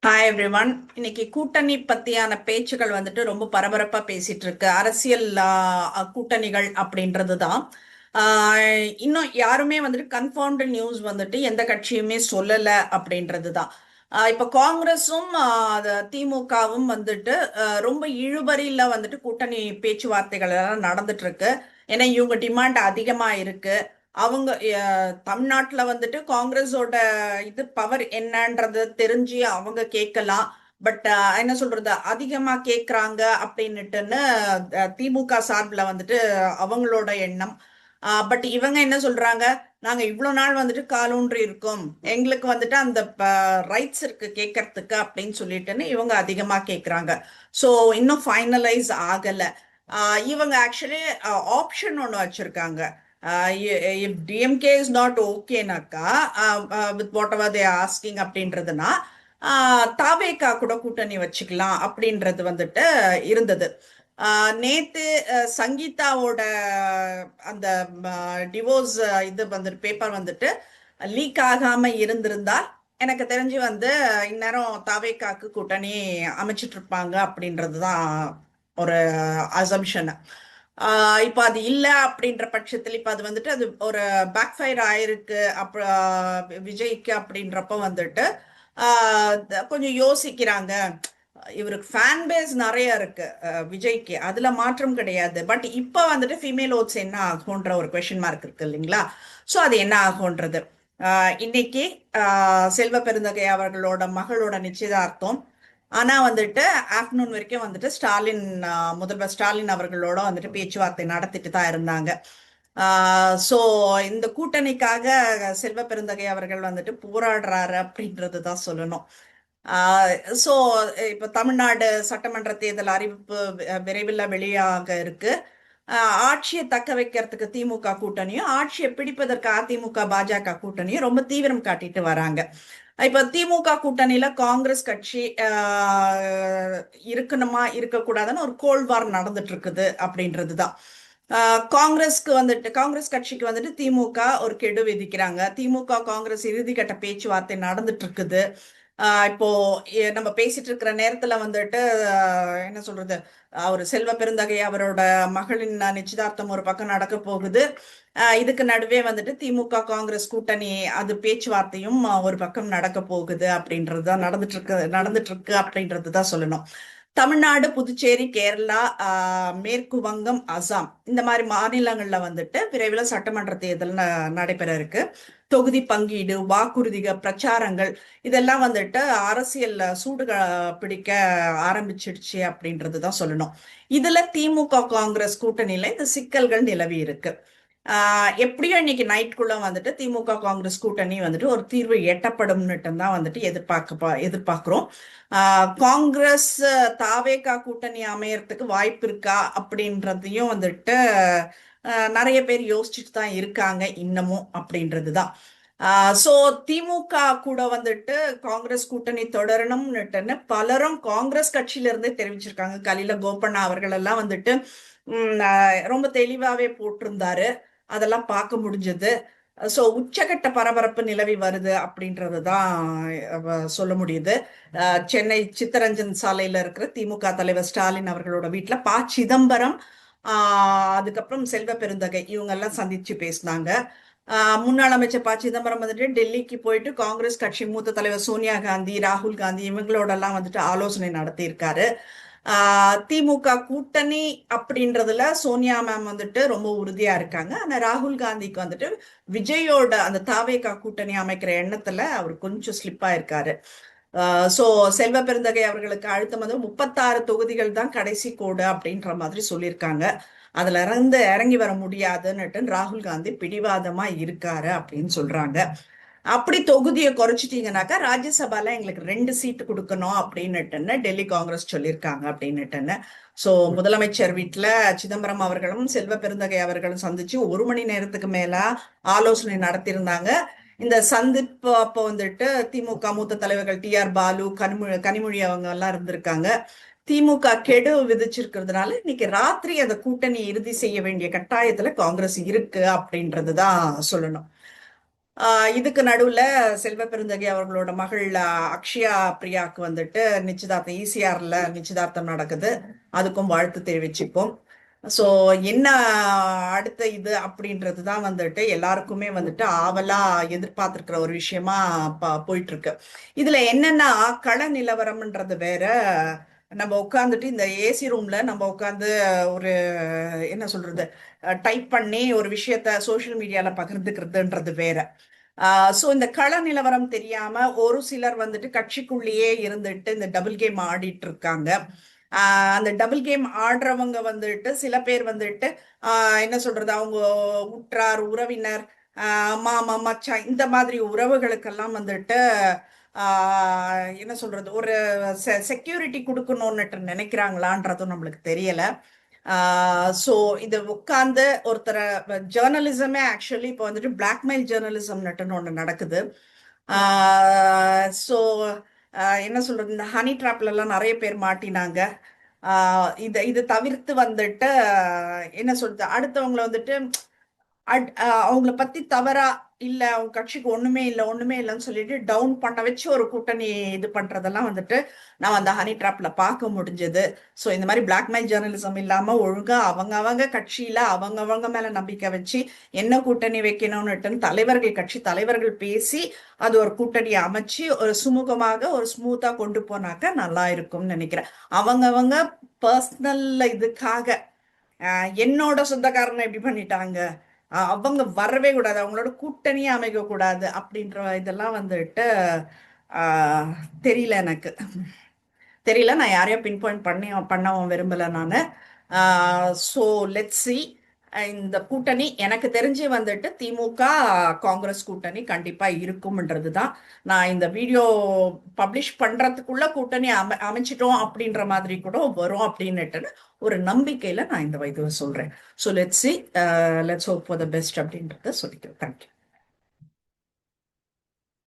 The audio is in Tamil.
Hi everyone. இன்னைக்கு கூட்டணி பத்தியான பேச்சுகள் வந்துட்டு ரொம்ப பரபரப்பா பேசிட்டு இருக்கு. அரசியல் கூட்டணிகள் அப்படின்றது தான். இன்னும் யாருமே வந்துட்டு கன்ஃபார்ம்டு நியூஸ் வந்துட்டு எந்த கட்சியுமே சொல்லல அப்படின்றது தான். இப்ப காங்கிரஸும் திமுகவும் வந்துட்டு ரொம்ப இழுபறியில வந்துட்டு கூட்டணி பேச்சுவார்த்தைகள் எல்லாம் நடந்துட்டு இருக்கு. ஏன்னா இவங்க டிமாண்ட் அதிகமா இருக்கு. அவங்க தமிழ்நாட்டுல வந்துட்டு காங்கிரஸோட இது பவர் என்னன்றது தெரிஞ்சு அவங்க கேட்கலாம். பட் என்ன சொல்றது, அதிகமா கேக்குறாங்க அப்படின்னுட்டுன்னு திமுக சார்பில் வந்துட்டு அவங்களோட எண்ணம். பட் இவங்க என்ன சொல்றாங்க, நாங்க இவ்வளவு நாள் வந்துட்டு காலூன்றி இருக்கோம், எங்களுக்கு வந்துட்டு அந்த ரைட்ஸ் இருக்கு கேட்கறதுக்கு அப்படின்னு சொல்லிட்டுன்னு இவங்க அதிகமா கேக்குறாங்க. ஸோ இன்னும் ஃபைனலைஸ் ஆகல. இவங்க ஆக்சுவலி ஆப்ஷன் ஒன்று வச்சிருக்காங்க. if DMK is not okayனாக்கா with whatever they are asking அப்படின்றதுனா தாவேகா கூட கூட்டணி வச்சுக்கலாம் அப்படின்றது வந்துட்டு இருந்தது. நேத்து சங்கீதாவோட அந்த டிவோர்ஸ் இது வந்துட்டு பேப்பர் வந்துட்டு லீக் ஆகாம இருந்திருந்தா எனக்கு தெரிஞ்சு வந்து இந்நேரம் தாவேகாக்கு கூட்டணி அமைச்சிட்டு இருப்பாங்க அப்படின்றதுதான் ஒரு அசம்ஷன். இப்போ அது இல்லை அப்படின்ற பட்சத்தில் இப்போ அது வந்துட்டு அது ஒரு பேக் ஃபயர் ஆயிருக்கு விஜய்க்கு அப்படின்றப்ப வந்துட்டு கொஞ்சம் யோசிக்கிறாங்க. இவருக்கு ஃபேன் பேஸ் நிறைய இருக்கு விஜய்க்கு, அதுல மாற்றம் கிடையாது. பட் இப்போ வந்துட்டு ஃபீமேல் ஓட்ஸ் என்ன ஆகும்ன்ற ஒரு கொஸ்டின் மார்க் இருக்கு இல்லைங்களா? ஸோ அது என்ன ஆகும்ன்றது. இன்னைக்கு செல்வ பெருந்தகை அவர்களோட மகளோட நிச்சயதார்த்தம். ஆனா வந்துட்டு ஆஃப்டர்நூன் வரைக்கும் வந்துட்டு ஸ்டாலின், முதல்வர் ஸ்டாலின் அவர்களோட வந்துட்டு பேச்சுவார்த்தை நடத்திட்டு தான் இருந்தாங்க. ஸோ இந்த கூட்டணிக்காக செல்வ பெருந்தகை அவர்கள் வந்துட்டு போராடுறாரு அப்படின்றது தான் சொல்லணும். ஸோ இப்போ தமிழ்நாடு சட்டமன்ற தேர்தல் அறிவிப்பு விரைவில் வெளியாக இருக்கு. ஆட்சியை தக்க வைக்கிறதுக்கு திமுக கூட்டணியும் ஆட்சியை பிடிப்பதற்கு அதிமுக பாஜக கூட்டணியும் ரொம்ப தீவிரம் காட்டிட்டு வராங்க. இப்ப திமுக கூட்டணியில காங்கிரஸ் கட்சி இருக்கணுமா இருக்கக்கூடாதுன்னு ஒரு கோல்வார் நடந்துட்டு இருக்குது அப்படின்றதுதான். காங்கிரஸ்க்கு வந்துட்டு காங்கிரஸ் கட்சிக்கு வந்துட்டு திமுக ஒரு கெடு விதிக்கிறாங்க. திமுக காங்கிரஸ் இறுதிக்கட்ட பேச்சுவார்த்தை நடந்துட்டு இருக்குது. இப்போ நம்ம பேசிட்டு இருக்கிற நேரத்துல வந்துட்டு என்ன சொல்றது, அவர் செல்வ பெருந்தகை அவரோட மகளின் நிச்சயதார்த்தம் ஒரு பக்கம் நடக்க போகுது. இதுக்கு நடுவே வந்துட்டு திமுக காங்கிரஸ் கூட்டணி அது பேச்சுவார்த்தையும் ஒரு பக்கம் நடக்க போகுது அப்படின்றதுதான் நடந்துட்டு இருக்கு அப்படின்றதுதான் சொல்லணும். தமிழ்நாடு, புதுச்சேரி, கேரளா, மேற்கு வங்கம், அசாம் இந்த மாதிரி மாநிலங்கள்ல வந்துட்டு விரைவில் சட்டமன்ற தேர்தல் நடைபெற இருக்கு. தொகுதி பங்கீடு, வாக்குறுதிகள், பிரச்சாரங்கள் இதெல்லாம் வந்துட்டு அரசியல் சூடு பிடிக்க ஆரம்பிச்சிடுச்சு அப்படின்றதுதான் சொல்லணும். இதுல திமுக காங்கிரஸ் கூட்டணியில இந்த சிக்கல்கள் நிலவி இருக்கு. எப்படியும் இன்னைக்கு நைட்குள்ள வந்துட்டு திமுக காங்கிரஸ் கூட்டணி வந்துட்டு ஒரு தீர்வு எட்டப்படும்னுட்டு தான் வந்துட்டு எதிர்பார்க்கிறோம். காங்கிரஸ் தாவேகா கூட்டணி அமையறதுக்கு வாய்ப்பு இருக்கா அப்படின்றதையும் வந்துட்டு நிறைய பேர் யோசிச்சுட்டு தான் இருக்காங்க இன்னமும் அப்படின்றதுதான். சோ திமுக கூட வந்துட்டு காங்கிரஸ் கூட்டணி தொடரணும்னுட்டுன்னு பலரும் காங்கிரஸ் கட்சியில இருந்தே தெரிவிச்சிருக்காங்க. கலில கோபண்ணா அவர்கள் எல்லாம் வந்துட்டு ரொம்ப தெளிவாவே போட்டிருந்தாரு, அதெல்லாம் பார்க்க முடிஞ்சது. ஸோ உச்சகட்ட பரபரப்பு நிலவி வருது அப்படின்றது தான் சொல்ல முடியுது. சென்னை சித்தரஞ்சன் சாலையில இருக்கிற திமுக தலைவர் ஸ்டாலின் அவர்களோட வீட்டுல சிதம்பரம், அதுக்கப்புறம் செல்வ பெருந்தகை இவங்க எல்லாம் சந்திச்சு பேசினாங்க. முன்னாள் அமைச்சர் சிதம்பரம் வந்துட்டு டெல்லிக்கு போயிட்டு காங்கிரஸ் கட்சி மூத்த தலைவர் சோனியா காந்தி, ராகுல் காந்தி இவங்களோட எல்லாம் வந்துட்டு ஆலோசனை நடத்தி இருக்காரு. திமுக கூட்டணி அப்படின்றதுல சோனியா மேம் வந்துட்டு ரொம்ப உறுதியா இருக்காங்க. ஆனா ராகுல் காந்திக்கு வந்துட்டு விஜயோட அந்த தாவேகா கூட்டணி அமைக்கிற எண்ணத்துல அவர் கொஞ்சம் ஸ்லிப்பா இருக்காரு. சோ செல்வ பெருந்தகை அவர்களுக்கு அழுத்தம் வந்து 36 தொகுதிகள் தான் கடைசி கோடு அப்படின்ற மாதிரி சொல்லியிருக்காங்க. அதுல இருந்து இறங்கி வர முடியாதுன்னுட்டு ராகுல் காந்தி பிடிவாதமா இருக்காரு அப்படின்னு சொல்றாங்க. அப்படி தொகுதியை குறைச்சிட்டீங்கன்னாக்கா ராஜ்யசபால எங்களுக்கு 2 சீட்டு கொடுக்கணும் அப்படின்னுட்டுன்னு டெல்லி காங்கிரஸ் சொல்லியிருக்காங்க அப்படின்னுட்டுன்னு. சோ முதலமைச்சர் வீட்டுல சிதம்பரம் அவர்களும் செல்வ பெருந்தகை அவர்களும் சந்திச்சு 1 மணி நேரத்துக்கு மேல ஆலோசனை நடத்தியிருந்தாங்க. இந்த சந்திப்பு அப்போ வந்துட்டு திமுக மூத்த தலைவர்கள் TR பாலு, கனிமொழி அவங்க எல்லாம் இருந்திருக்காங்க. திமுக கெடு விதிச்சிருக்கிறதுனால இன்னைக்கு ராத்திரி அந்த கூட்டணி இறுதி செய்ய வேண்டிய கட்டாயத்துல காங்கிரஸ் இருக்கு அப்படின்றதுதான் சொல்லணும். இதுக்கு நடுவுல செல்வ பெருந்தகை அவர்களோட மகள் அக்ஷயா பிரியாக்கு வந்துட்டு நிச்சயதார்த்தம் ஈசிஆர்ல நிச்சயதார்த்தம் நடக்குது. அதுக்கும் வாழ்த்து தெரிவிச்சுப்போம். ஸோ என்ன அடுத்த இது அப்படின்றது தான் வந்துட்டு எல்லாருக்குமே வந்துட்டு ஆவலா எதிர்பார்த்திருக்கிற ஒரு விஷயமா போயிட்டு இருக்கு. இதுல என்னன்னா கள நிலவரம்ன்றது வேற. நம்ம உட்காந்துட்டு இந்த ஏசி ரூம்ல நம்ம உட்காந்து ஒரு என்ன சொல்றது டைப் பண்ணி ஒரு விஷயத்த சோஷியல் மீடியால பகிர்ந்துக்கிறதுன்றது வேற. ஸோ இந்த கள நிலவரம் தெரியாம ஒரு சிலர் வந்துட்டு கட்சிக்குள்ளேயே இருந்துட்டு இந்த டபுள் கேம் ஆடிட்டு இருக்காங்க. அந்த டபுள் கேம் ஆடுறவங்க வந்துட்டு சில பேர் வந்துட்டு என்ன சொல்றது அவங்க உற்றார் உறவினர் மாமா மச்சான் இந்த மாதிரி உறவுகளுக்கெல்லாம் வந்துட்டு என்ன சொல்றது ஒரு செக்யூரிட்டி கொடுக்கணும்னுட்டு நினைக்கிறாங்களான்றதும் நம்மளுக்கு தெரியல. ஸோ இது உட்கார்ந்து ஒருத்தரை ஜேர்னலிசமே ஆக்சுவலி இப்போ வந்துட்டு பிளாக்மெயில் ஜேர்னலிசம்னுட்டுன்னு ஒன்று நடக்குது. ஸோ என்ன சொல்றது இந்த ஹனி ட்ராப்ல எல்லாம் நிறைய பேர் மாட்டினாங்க. இது தவிர்த்து வந்துட்டு என்ன சொல்றது அடுத்தவங்களை வந்துட்டு அவங்கள பத்தி தவறா இல்ல அவங்க கட்சிக்கு ஒண்ணுமே இல்லை ஒண்ணுமே இல்லைன்னு சொல்லிட்டு டவுன் பண்ண வச்சு ஒரு கூட்டணி இது பண்றதெல்லாம் வந்துட்டு நான் அந்த ஹனி ட்ராப்ல பார்க்க முடிஞ்சது. ஸோ இந்த மாதிரி பிளாக்மெயில் ஜேர்னலிசம் இல்லாம ஒழுங்கா அவங்க கட்சியில அவங்க மேல நம்பிக்கை வச்சு என்ன கூட்டணி வைக்கணும்னுட்டு தலைவர்கள் கட்சி தலைவர்கள் பேசி அது ஒரு கூட்டணி அமைச்சு ஒரு சுமூகமாக ஒரு ஸ்மூத்தா கொண்டு போனாக்க நல்லா இருக்கும்னு நினைக்கிறேன். அவங்க பர்சனல் இதுக்காக என்னோட சொந்தக்காரனை எப்படி பண்ணிட்டாங்க அவங்க வரவே கூடாது அவங்களோட கூட்டணியே அமைக்க கூடாது அப்படின்ற இதெல்லாம் வந்துட்டு தெரியல எனக்கு தெரியல. நான் யாரையும் பின் பாயிண்ட் பண்ணவும் விரும்பல நான். So let's see. இந்த கூட்டணி எனக்கு தெரிஞ்சு வந்துட்டு திமுக காங்கிரஸ் கூட்டணி கண்டிப்பா இருக்கும்ன்றது தான். நான் இந்த வீடியோ பப்ளிஷ் பண்றதுக்குள்ள கூட்டணி அமைச்சிட்டோம் அப்படின்ற மாதிரி கூட வரும் அப்படின்னுட்டு ஒரு நம்பிக்கையில நான் இந்த இதுவை சொல்றேன். So let's see, let's hope for the best அப்படின்றத சொல்லிக்கிறேன். தேங்க்யூ.